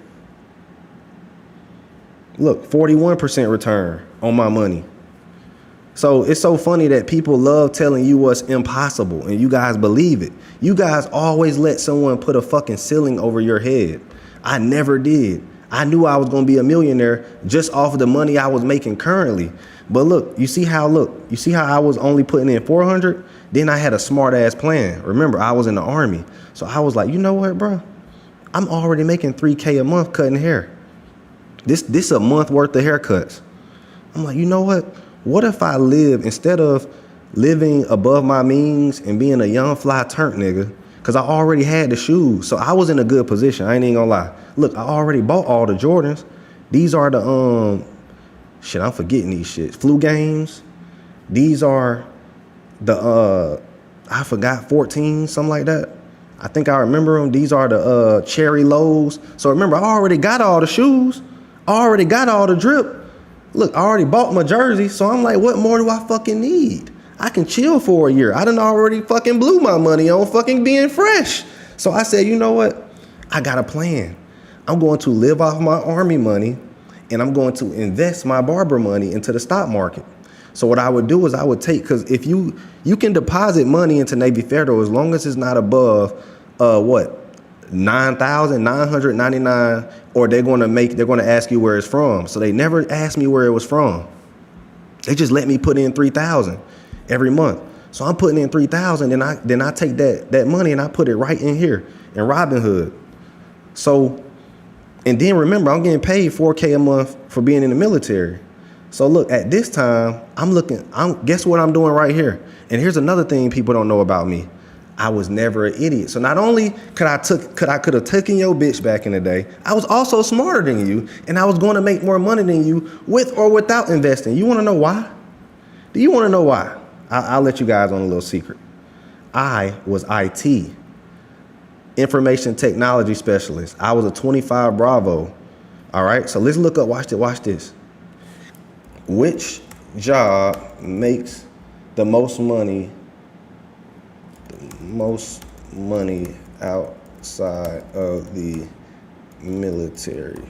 look, 41% return on my money. So it's so funny that people love telling you what's impossible and you guys believe it. You guys always let someone put a fucking ceiling over your head. I never did. I knew I was going to be a millionaire just off of the money I was making currently. But look, you see how I was only putting in 400? Then I had a smart ass plan. Remember, I was in the Army. So I was like, you know what, bro? I'm already making $3K a month cutting hair. This a month worth of haircuts. I'm like, you know what? What if I live, instead of living above my means and being a young fly turnt nigga, because I already had the shoes. So I was in a good position. I ain't even gonna lie. Look, I already bought all the Jordans. These are the, I'm forgetting these shits. Flu games. These are the, I forgot, 14, something like that. I think I remember them. These are the cherry lows. So remember, I already got all the shoes. I already got all the drip. Look, I already bought my jersey, so I'm like, what more do I fucking need? I can chill for a year. I done already fucking blew my money on fucking being fresh. So I said, you know what? I got a plan. I'm going to live off my Army money, and I'm going to invest my barber money into the stock market. So what I would do is I would take, because if you can deposit money into Navy Federal as long as it's not above, 9,999, or they're going to ask you where it's from. So they never asked me where it was from. They just let me put in 3,000 every month. So I'm putting in 3,000, then I take that money and I put it right in here in Robinhood. So, and then remember, I'm getting paid $4K a month for being in the military. So look, at this time, guess what I'm doing right here? And here's another thing people don't know about me. I was never an idiot. So not only could I could have taken your bitch back in the day, I was also smarter than you, and I was going to make more money than you with or without investing. You want to know why? Do you want to know why? I'll let you guys on a little secret. I was IT, information technology specialist. I was a 25 Bravo. All right, so let's look up, watch this. Which job makes the most money outside of the military?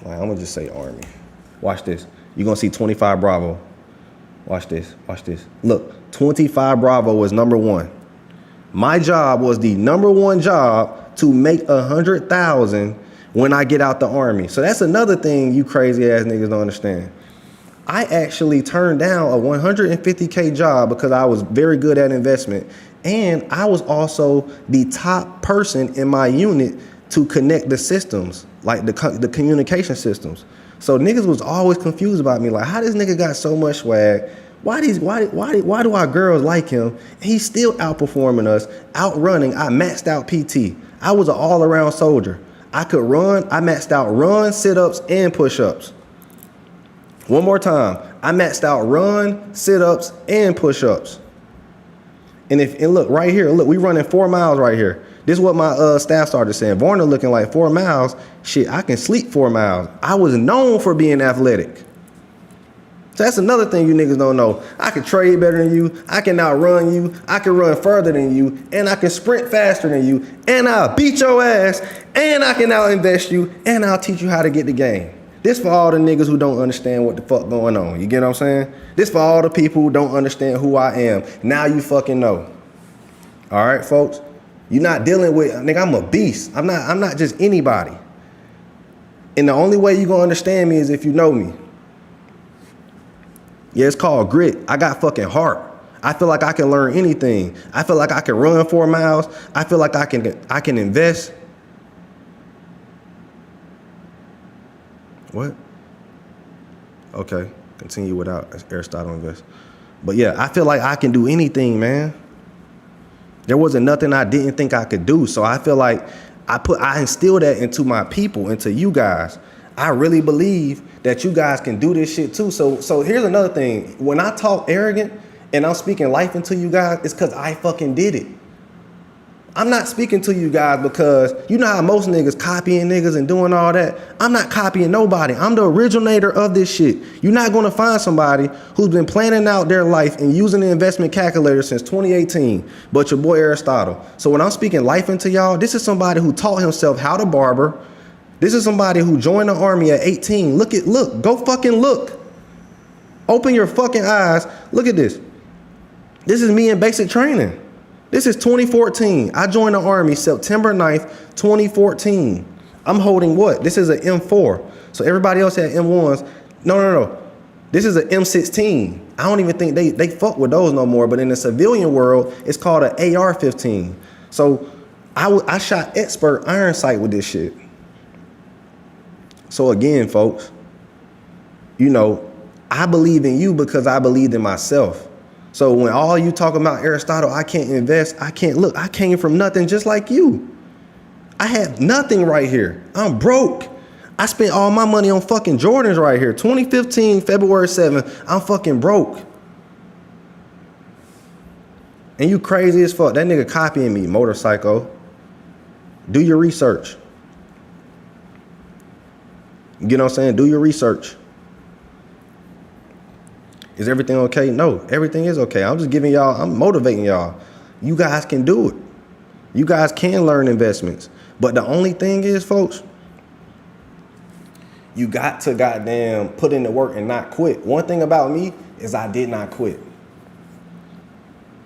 Like, I'm gonna just say Army. Watch this. You're gonna see 25 Bravo. Watch this. Look, 25 Bravo was number one. My job was the number one job to make 100,000 when I get out the Army. So that's another thing you crazy ass niggas don't understand. I actually turned down a 150K job because I was very good at investment. And I was also the top person in my unit to connect the systems, like the communication systems. So niggas was always confused about me, like, how this nigga got so much swag? Why do our girls like him? He's still outperforming us, outrunning. I maxed out PT. I was an all-around soldier. I could run. I maxed out run, sit-ups, and push-ups. One more time. I maxed out run, sit-ups, and push-ups. And look right here. Look, we running 4 miles right here. This is what my staff started saying. Varner looking like 4 miles. Shit, I can sleep 4 miles. I was known for being athletic. So that's another thing you niggas don't know. I can trade better than you. I can outrun you. I can run further than you. And I can sprint faster than you. And I'll beat your ass. And I can out-invest you. And I'll teach you how to get the game. This for all the niggas who don't understand what the fuck going on. You get what I'm saying? This for all the people who don't understand who I am. Now you fucking know. All right, folks? You're not dealing with, nigga, I'm a beast. I'm not just anybody. And the only way you're gonna understand me is if you know me. Yeah, it's called grit. I got fucking heart. I feel like I can learn anything. I feel like I can run 4 miles. I feel like I can invest. What? Okay, continue without Aristotle invest. But yeah, I feel like I can do anything, man. There wasn't nothing I didn't think I could do. So I feel like I instilled that into my people, into you guys. I really believe that you guys can do this shit too. So here's another thing. When I talk arrogant and I'm speaking life into you guys, it's because I fucking did it. I'm not speaking to you guys because you know how most niggas copying niggas and doing all that. I'm not copying nobody. I'm the originator of this shit. You're not going to find somebody who's been planning out their life and using the investment calculator since 2018, but your boy Aristotle. So when I'm speaking life into y'all, this is somebody who taught himself how to barber. This is somebody who joined the Army at 18. Look, go fucking look. Open your fucking eyes. Look at this. This is me in basic training. This is 2014. I joined the Army September 9th, 2014. I'm holding what? This is an M4. So everybody else had M1s. No. This is an M16. I don't even think they fuck with those no more. But in the civilian world, it's called an AR-15. So I shot expert iron sight with this shit. So again, folks, you know, I believe in you because I believed in myself. So when all you talking about Aristotle, I can't invest, I can't look, I came from nothing just like you. I have nothing right here. I'm broke. I spent all my money on fucking Jordans right here. 2015, February 7th, I'm fucking broke. And you crazy as fuck. That nigga copying me, motorcycle. Do your research. You know what I'm saying? Do your research. Is everything okay? No, everything is okay. I'm just giving y'all, I'm motivating y'all. You guys can do it. You guys can learn investments. But the only thing is, folks, you got to goddamn put in the work and not quit. One thing about me is I did not quit.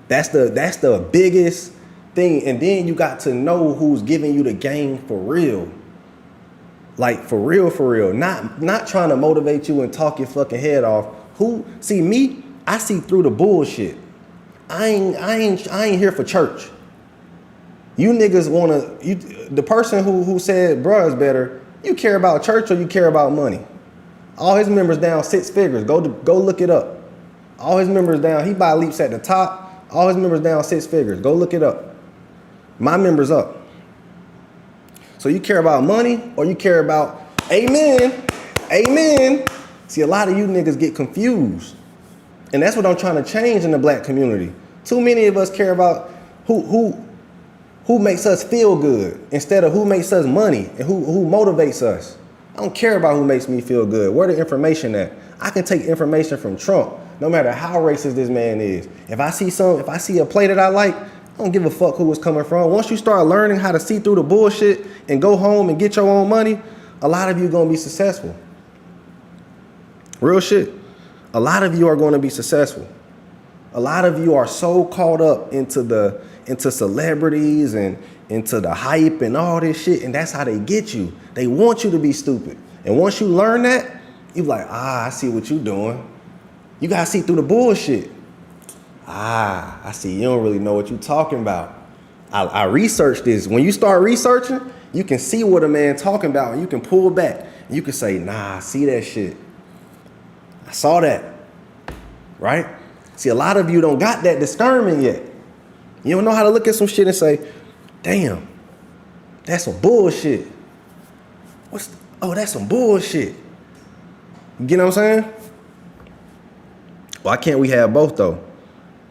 That's the biggest thing. And then you got to know who's giving you the game for real. Like for real. Not trying to motivate you and talk your fucking head off. Who see me? I see through the bullshit. I ain't here for church. You niggas the person who said bruh is better, you care about church or you care about money? All his members down 6 figures. Go look it up. All his members down, he buy leaps at the top. All his members down 6 figures. Go look it up. My members up. So you care about money or you care about amen, amen. See, a lot of you niggas get confused. And that's what I'm trying to change in the black community. Too many of us care about who makes us feel good instead of who makes us money and who motivates us. I don't care about who makes me feel good. Where the information at? I can take information from Trump, no matter how racist this man is. If I see a play that I like, I don't give a fuck who it's coming from. Once you start learning how to see through the bullshit and go home and get your own money, a lot of you gonna be successful. Real shit. A lot of you are going to be successful. A lot of you are so caught up into celebrities and into the hype and all this shit, and that's how they get you. They want you to be stupid. And once you learn that, you like, I see what you doing. You gotta see through the bullshit. I see you don't really know what you talking about. I researched this. When you start researching, you can see what a man talking about, and you can pull back. And you can say, nah, I see that shit. I saw that, right? See, a lot of you don't got that discernment yet. You don't know how to look at some shit and say, damn, that's some bullshit. That's some bullshit. You get what I'm saying? Why can't we have both though?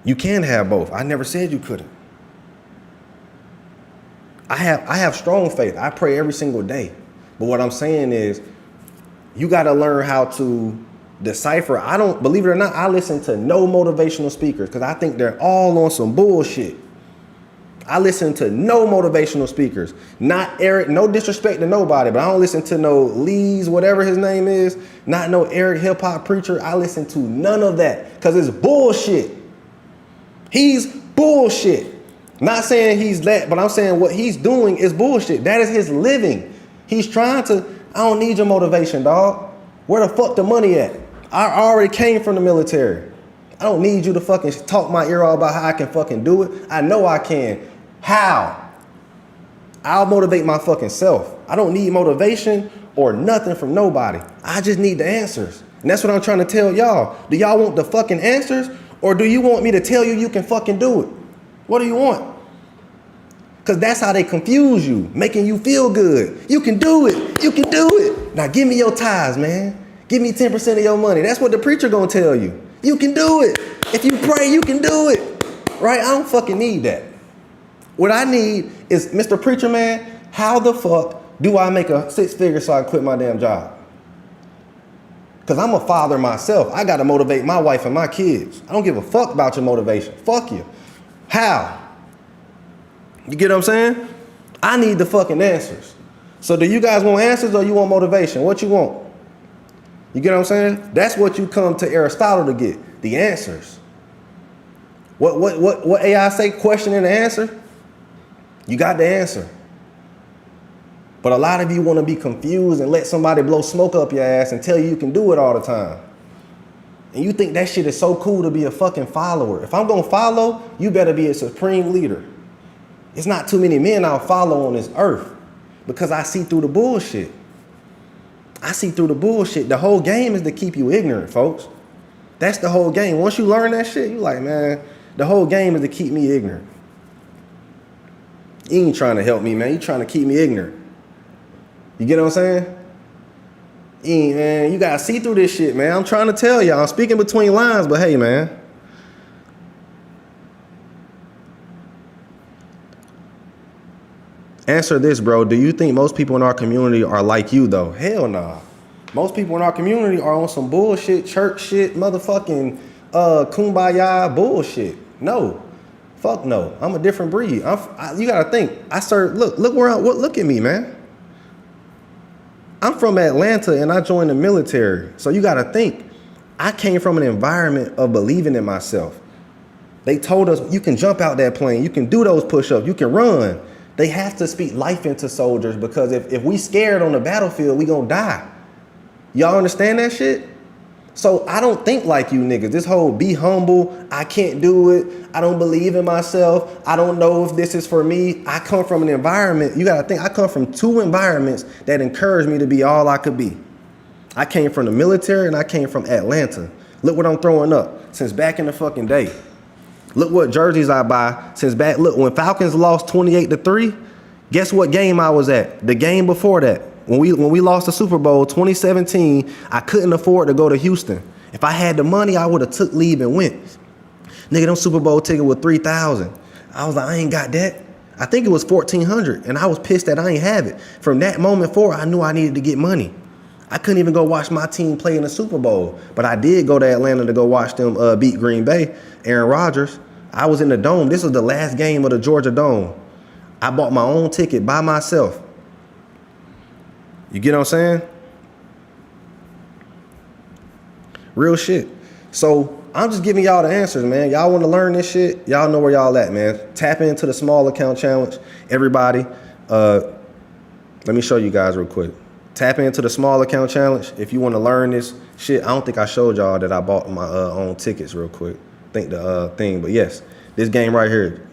You can have both. I never said you couldn't. I have strong faith. I pray every single day. But what I'm saying is, you got to learn how to decipher. I don't, believe it or not, I listen to no motivational speakers because I think they're all on some bullshit. I listen to no motivational speakers. Not Eric, no disrespect to nobody, but I don't listen to no Lee's, whatever his name is, not no Eric hip hop preacher. I listen to none of that because it's bullshit. He's bullshit. Not saying he's that, but I'm saying what he's doing is bullshit. That is his living. He's trying to, I don't need your motivation, dog. Where the fuck the money at? I already came from the military. I don't need you to fucking talk my ear all about how I can fucking do it. I know I can. How? I'll motivate my fucking self. I don't need motivation or nothing from nobody. I just need the answers. And that's what I'm trying to tell y'all. Do y'all want the fucking answers or do you want me to tell you you can fucking do it? What do you want? Because that's how they confuse you, making you feel good. You can do it. You can do it. Now give me your tithes, man. Give me 10% of your money. That's what the preacher gonna tell you. You can do it. If you pray, you can do it. Right? I don't fucking need that. What I need is, Mr. Preacher Man, how the fuck do I make a 6-figure so I can quit my damn job? Because I'm a father myself. I gotta motivate my wife and my kids. I don't give a fuck about your motivation. Fuck you. How? You get what I'm saying? I need the fucking answers. So do you guys want answers or you want motivation? What you want? You get what I'm saying? That's what you come to Aristotle to get, the answers. What AI say? Question and answer? You got the answer. But a lot of you want to be confused and let somebody blow smoke up your ass and tell you you can do it all the time. And you think that shit is so cool to be a fucking follower. If I'm going to follow, you better be a supreme leader. It's not too many men I'll follow on this earth because I see through the bullshit. I see through the bullshit. The whole game is to keep you ignorant, folks. That's the whole game. Once you learn that shit, you like, man, the whole game is to keep me ignorant. You ain't trying to help me, man. You trying to keep me ignorant. You get what I'm saying? Man, you gotta see through this shit, man. I'm trying to tell y'all. I'm speaking between lines, but hey, man. Answer this, bro. Do you think most people in our community are like you, though? Hell nah. Most people in our community are on some bullshit, church shit, motherfucking kumbaya bullshit. No. Fuck no. I'm a different breed. You gotta think. I serve. Look at me, man. I'm from Atlanta and I joined the military. So you gotta think. I came from an environment of believing in myself. They told us you can jump out that plane, you can do those push-ups, you can run. They have to speak life into soldiers because if we scared on the battlefield, we gonna die. Y'all understand that shit? So I don't think like you niggas. This whole be humble, I can't do it, I don't believe in myself, I don't know if this is for me. I come from an environment, you gotta think, I come from 2 environments that encouraged me to be all I could be. I came from the military and I came from Atlanta. Look what I'm throwing up since back in the fucking day. Look what jerseys I buy since back. Look, when Falcons lost 28-3, guess what game I was at? The game before that. When we lost the Super Bowl 2017, I couldn't afford to go to Houston. If I had the money, I would have took leave and went. Nigga, them Super Bowl ticket was $3,000. I was like, I ain't got that. I think it was $1,400, and I was pissed that I ain't have it. From that moment forward, I knew I needed to get money. I couldn't even go watch my team play in the Super Bowl, but I did go to Atlanta to go watch them beat Green Bay, Aaron Rodgers. I was in the Dome. This was the last game of the Georgia Dome. I bought my own ticket by myself. You get what I'm saying? Real shit. So I'm just giving y'all the answers, man. Y'all want to learn this shit? Y'all know where y'all at, man. Tap into the small account challenge. Everybody, let me show you guys real quick. Tap into the small account challenge. If you want to learn this shit, I don't think I showed y'all that I bought my own tickets real quick. I think the thing, but yes, this game right here,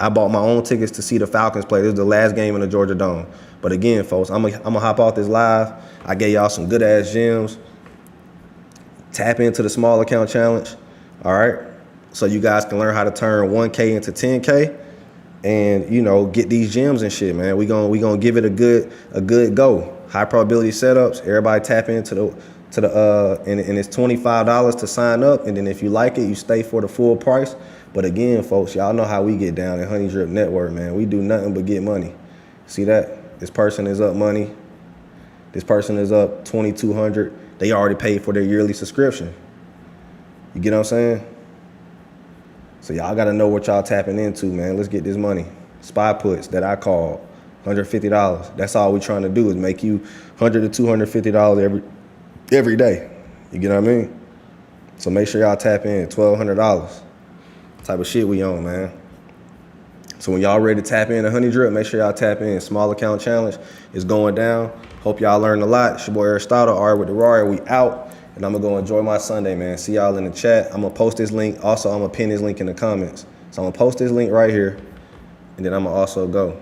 I bought my own tickets to see the Falcons play. This is the last game in the Georgia Dome. But again, folks, I'm gonna hop off this live. I gave y'all some good ass gems. Tap into the small account challenge, all right? So you guys can learn how to turn 1K into 10K, and you know, get these gems and shit, man. We gonna give it a good go. High probability setups. Everybody tap into the and it's $25 to sign up, and then if you like it, you stay for the full price. But again, folks, y'all know how we get down at Honey Drip Network, man. We do nothing but get money. See that? This person is up money. This person is up $2,200. They already paid for their yearly subscription. You get what I'm saying? So y'all got to know what y'all tapping into, man. Let's get this money. Spy puts that I called, $150. That's all we trying to do is make you $100 to $250 every day. You get what I mean? So make sure y'all tap in, $1,200. Type of shit we on, man. So when y'all ready to tap in to Honey Drip, make sure y'all tap in. Small account challenge is going down. Hope y'all learned a lot. It's your boy Aristotle, R with the Rory. We out. And I'm going to go enjoy my Sunday, man. See y'all in the chat. I'm going to post this link. Also, I'm going to pin this link in the comments. So I'm going to post this link right here. And then I'm going to also go.